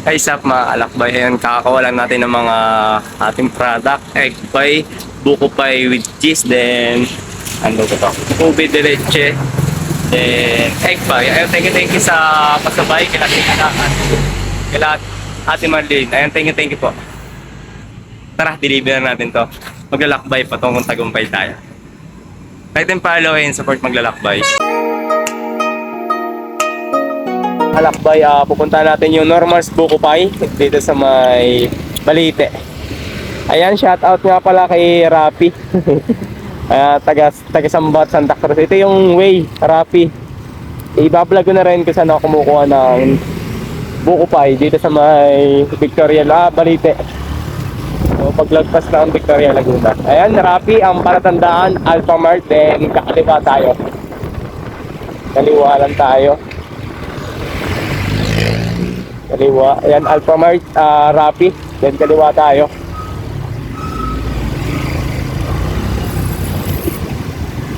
Guys, up mga alakbay, ayan, kakakawalan natin ng mga ating product, egg pie, buko pie with cheese, then ano ba to? Ube de leche, then egg pie. Ayan, thank you sa pasabay, kila Ate Marlene. Ayan, thank you po. Tara, deliver na natin to. Maglalakbay patungkol tagumpay tayo. Like and follow and support maglalakbay. Alakbay, pupunta natin yung Norman's Buko Pie dito sa may Balite. Ayan, shout out nga pala kay Rapi. taga Sambat, Santa Cruz. Ito yung way, Rapi. Ibablog ko na rin kung saan ako kumukuha ng Buko Pie dito sa may Victoria, Balite. So, paglagpas na ang Victoria, Laguna. Ayan, Rapi, ang palatandaan, Alpha Mart, then kakaliwa tayo. Kaliwa lang tayo. Kaliwa, ayan, Alpha Mart, Rappi, then kaliwa tayo.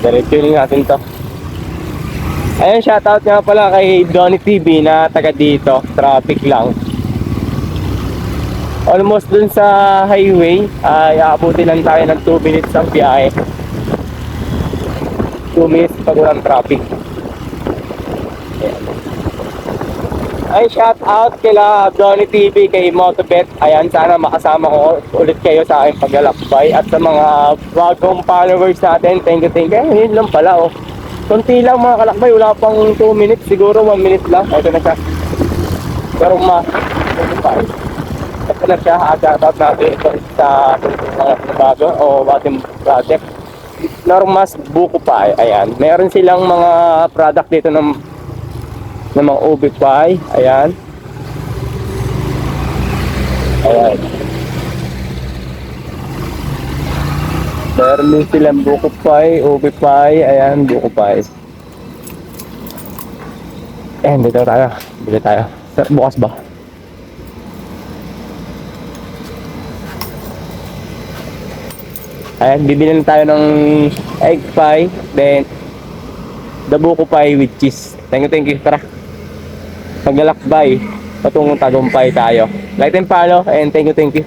Diretsunin natin to. Ayan, shoutout nga pala kay Donny TV na taga dito, traffic lang. Almost dun sa highway, ay aabutin lang tayo ng 2 minutes ang biyahe. 2 minutes pag walang traffic. Ayan. Ay, shout out kila Donny TV, kay Motobet. Ayan, sana makasama ko ulit kayo sa aking paglalakbay. At sa mga bagong followers natin, thank you. Yun lang pala, oh. Kunti lang mga kalakbay, wala pang 2 minutes, siguro 1 minute lang. Ito na siya. Pero ito na siya, shout out natin ito sa mga bago o ating project. Norman's Buko Pie, ayan. Meron silang mga product dito ng mga ube pie, ayan. Ayan. Meron din silang buko pie, ube pie, ayan, buko pie. Ayan, dito tayo. Bili tayo. Bukas ba? Ayan, bibili na tayo ng egg pie, then the buko pie with cheese. Thank you. Tara. Maglalakbay patungong tagumpay tayo. Like and follow and thank you.